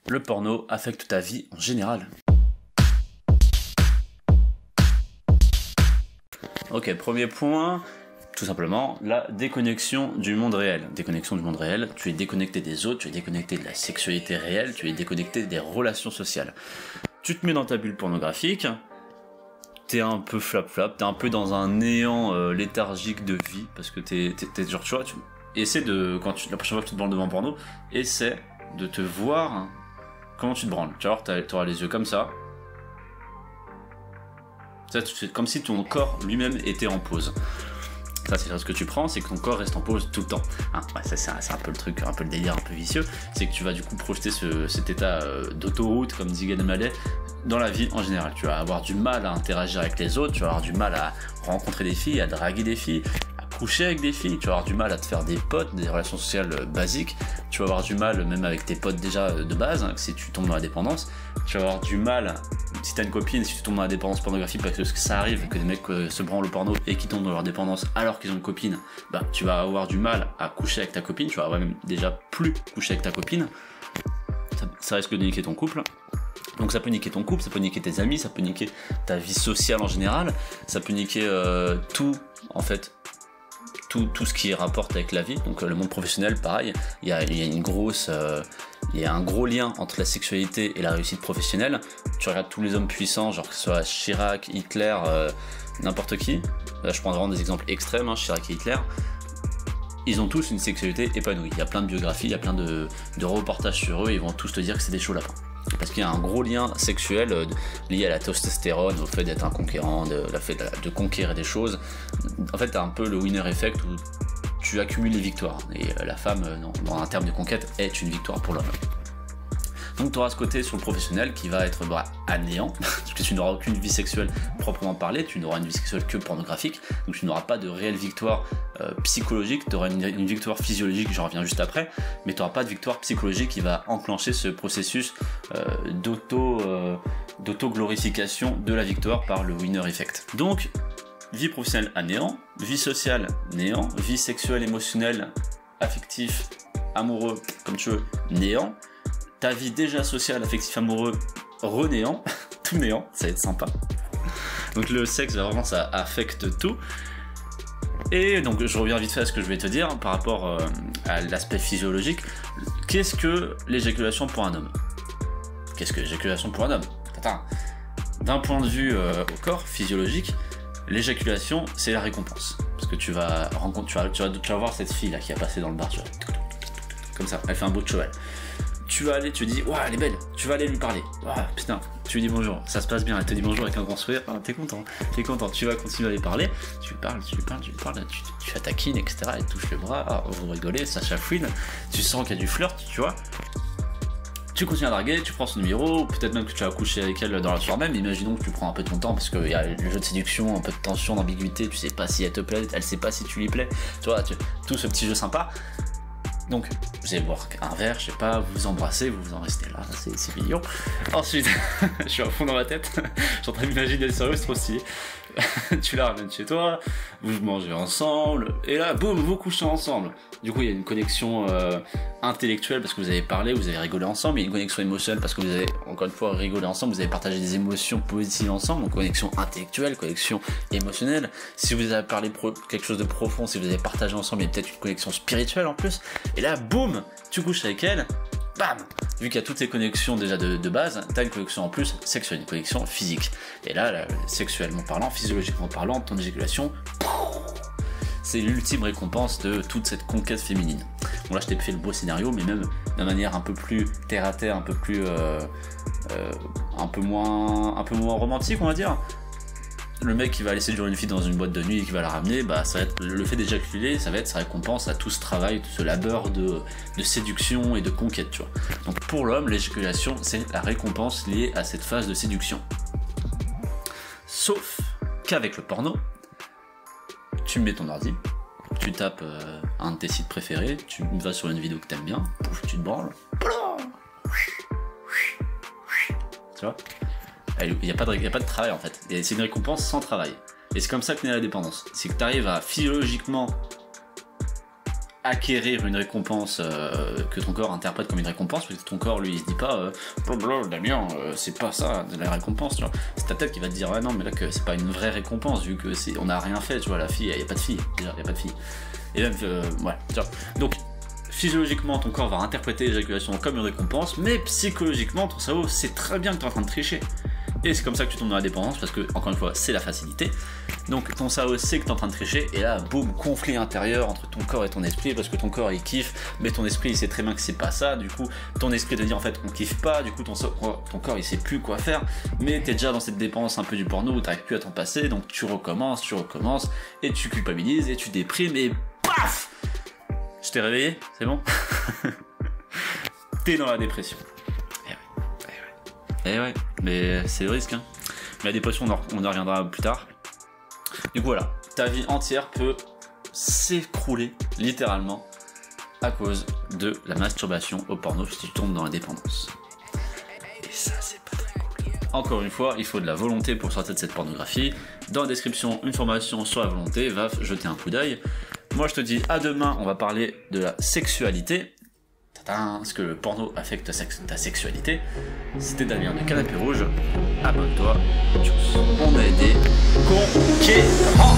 le porno affecte ta vie en général. Ok, premier point, tout simplement, la déconnexion du monde réel. Déconnexion du monde réel, tu es déconnecté des autres, tu es déconnecté de la sexualité réelle, tu es déconnecté des relations sociales. Tu te mets dans ta bulle pornographique, t'es un peu flap-flap, t'es un peu dans un néant léthargique de vie, parce que t'es genre, tu vois, essaie de, la prochaine fois que tu te branles devant un porno, essaie de te voir comment tu te branles. Tu vas voir, t'auras les yeux comme ça. C'est comme si ton corps lui-même était en pause. Ça, c'est ce que tu prends, c'est que ton corps reste en pause tout le temps. Hein, ouais, ça, c'est un peu le truc, un peu le délire, un peu vicieux. C'est que tu vas du coup projeter cet état d'autoroute, comme dit Gad Elmaleh, dans la vie en général. Tu vas avoir du mal à interagir avec les autres, tu vas avoir du mal à rencontrer des filles, à draguer des filles, à coucher avec des filles, tu vas avoir du mal à te faire des potes, des relations sociales basiques, tu vas avoir du mal même avec tes potes déjà de base, hein, si tu tombes dans la dépendance, tu vas avoir du mal, si t'as une copine, si tu tombes dans la dépendance pornographique, parce que ça arrive que des mecs se branlent au porno et qui tombent dans leur dépendance alors qu'ils ont une copine, bah tu vas avoir du mal à coucher avec ta copine, tu vas même déjà plus coucher avec ta copine, ça risque de niquer ton couple. Donc ça peut niquer ton couple, ça peut niquer tes amis, ça peut niquer ta vie sociale en général, ça peut niquer tout, en fait, tout ce qui rapporte avec la vie. Donc le monde professionnel, pareil, il y a un gros lien entre la sexualité et la réussite professionnelle. Tu regardes tous les hommes puissants, genre que ce soit Chirac, Hitler, n'importe qui, là je prends vraiment des exemples extrêmes, hein, Chirac et Hitler, ils ont tous une sexualité épanouie. Il y a plein de biographies, il y a plein de reportages sur eux, et ils vont tous te dire que c'est des chauds lapins. Parce qu'il y a un gros lien sexuel lié à la testostérone, au fait d'être un conquérant, de conquérir des choses. En fait, t'as un peu le winner effect où tu accumules les victoires. Et la femme, dans un terme de conquête, est une victoire pour l'homme. Donc tu auras ce côté sur le professionnel qui va être à néant, parce que tu n'auras aucune vie sexuelle proprement parlée, tu n'auras une vie sexuelle que pornographique, donc tu n'auras pas de réelle victoire psychologique, tu auras une victoire physiologique, j'en reviens juste après, mais tu n'auras pas de victoire psychologique qui va enclencher ce processus d'auto-glorification de la victoire par le winner effect. Donc, vie professionnelle à néant, vie sociale néant, vie sexuelle, émotionnelle, affective, amoureux, comme tu veux, néant. Ta vie déjà sociale, affectif, amoureux, renéant, tout néant, ça va être sympa. Donc le sexe, vraiment, ça affecte tout. Et donc je reviens vite fait à ce que je vais te dire par rapport à l'aspect physiologique. Qu'est-ce que l'éjaculation pour un homme? Qu'est-ce que l'éjaculation pour un homme? D'un point de vue au corps, physiologique, l'éjaculation, c'est la récompense. Parce que tu vas voir cette fille là qui a passé dans le bar, tu vois, comme ça, elle fait un beau de cheval. Tu vas aller, tu dis, waouh, elle est belle, tu vas aller lui parler, waouh, putain, tu lui dis bonjour, ça se passe bien, elle te dit bonjour avec un grand sourire, ah, t'es content, tu vas continuer à lui parler, tu lui parles, tu la taquines, etc., elle touche le bras, ah, vous rigolez, ça chafouine, tu sens qu'il y a du flirt, tu vois, tu continues à draguer, tu prends son numéro, peut-être même que tu vas coucher avec elle dans la soirée même, imaginons que tu prends un peu de ton temps, parce qu'il y a le jeu de séduction, un peu de tension, d'ambiguïté, tu sais pas si elle te plaît, elle sait pas si tu lui plais, tu vois, tout ce petit jeu sympa. Donc, vous allez boire un verre, je sais pas, vous vous embrassez, vous en restez là, c'est mignon. Ensuite, je suis à fond dans ma tête, je suis en train d'imaginer le sérieux, c'est trop stylé. Tu la ramènes chez toi, vous mangez ensemble, et là, boum, vous couchez ensemble. Du coup, il y a une connexion intellectuelle parce que vous avez parlé, vous avez rigolé ensemble, il y a une connexion émotionnelle parce que vous avez, encore une fois, rigolé ensemble, vous avez partagé des émotions positives ensemble, donc connexion intellectuelle, connexion émotionnelle. Si vous avez parlé quelque chose de profond, si vous avez partagé ensemble, il y a peut-être une connexion spirituelle en plus. Et là, boum, tu couches avec elle, bam, vu qu'il y a toutes ces connexions déjà de base, t'as une connexion en plus sexuelle, une connexion physique. Et là, sexuellement parlant, physiologiquement parlant, ton éjaculation, c'est l'ultime récompense de toute cette conquête féminine. Bon là je t'ai fait le beau scénario, mais même de manière un peu plus terre à terre, un peu plus un peu moins romantique, on va dire. Le mec qui va laisser séduire une fille dans une boîte de nuit et qui va la ramener, bah ça va être le fait d'éjaculer, ça va être sa récompense à tout ce travail, tout ce labeur de séduction et de conquête, tu vois. Donc pour l'homme, l'éjaculation, c'est la récompense liée à cette phase de séduction. Sauf qu'avec le porno, tu mets ton ordi, tu tapes un de tes sites préférés, tu vas sur une vidéo que t'aimes bien, tu te branles, tu vois. Il n'y a pas de travail en fait, c'est une récompense sans travail. Et c'est comme ça que naît la dépendance, c'est que tu arrives à physiologiquement acquérir une récompense que ton corps interprète comme une récompense, parce que ton corps lui il se dit pas Damien, c'est pas ça de la récompense, tu vois. C'est ta tête qui va te dire non mais là que c'est pas une vraie récompense vu que on n'a rien fait, tu vois. La fille, il y a pas de fille déjà, il y a pas de fille. Et même voilà, tu vois. Donc physiologiquement ton corps va interpréter l'éjaculation comme une récompense, mais psychologiquement ton cerveau sait très bien que tu es en train de tricher. Et c'est comme ça que tu tombes dans la dépendance, parce que, encore une fois, c'est la facilité. Donc ton cerveau sait que tu es en train de tricher, et là, boum, conflit intérieur entre ton corps et ton esprit, parce que ton corps il kiffe, mais ton esprit il sait très bien que c'est pas ça, du coup, ton esprit te dit en fait on kiffe pas, du coup ton corps il sait plus quoi faire, mais t'es déjà dans cette dépendance un peu du porno où t'arrives plus à t'en passer, donc tu recommences, et tu culpabilises, et tu déprimes, et paf! Je t'ai réveillé, c'est bon? T'es dans la dépression. Eh ouais, mais c'est le risque, hein. Mais la dépression, on en reviendra plus tard. Du coup, voilà, ta vie entière peut s'écrouler, littéralement, à cause de la masturbation au porno si tu tombes dans la dépendance. Et ça, c'est pas très cool. Encore une fois, il faut de la volonté pour sortir de cette pornographie. Dans la description, une formation sur la volonté, va jeter un coup d'œil. Moi, je te dis à demain, on va parler de la sexualité. Est-ce que le porno affecte ta sexualité? C'était Damien de Canapé Rouge. Abonne-toi. On a été conquérants.